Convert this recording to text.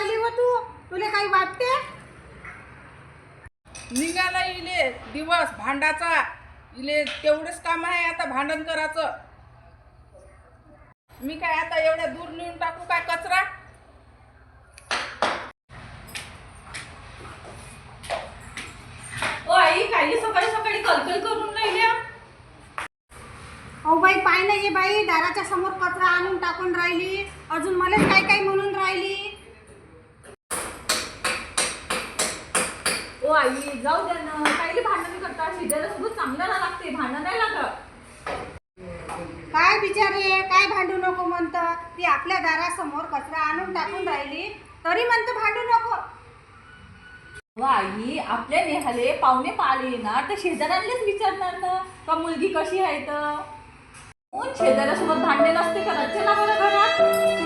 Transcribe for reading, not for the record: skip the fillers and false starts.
राहिली व तू? तुला काही वाटते? निघाला इले दिवस भांडाचा. इले तेवढेच काम आहे आता भांडण करायचं. मी काय आता एवढ्या दूर नेऊन टाकू काय कचरा? ओ आई, काही सकाळी सकाळी कलकल करून राहिल्या. अहो बाई, पाय नाही बाई, दाराच्या समोर कचरा आणून टाकून राहिली. अजून मलाच काय काय म्हणून राहिली. ओ आई, जाऊ द्या ना. काही भांडण करता. शेजाऱ्या सोबत चांगल्याला लागते, भांडण नाही लागत. काय बिचारे, काय भांडू नको म्हणतं. ती आपल्या दारासमोर कचरा आणून टाकून राहिली तरी म्हणतं भांडू नको. ओ आई, आपल्या नेहाले पाहुणे पाहिले येणार तर शेजाऱ्यांनाच विचारणार ना का मुलगी कशी आहे तर. कोण शेजाऱ्यासोबत भांडण असते का? रच्चे ना बरं घरात.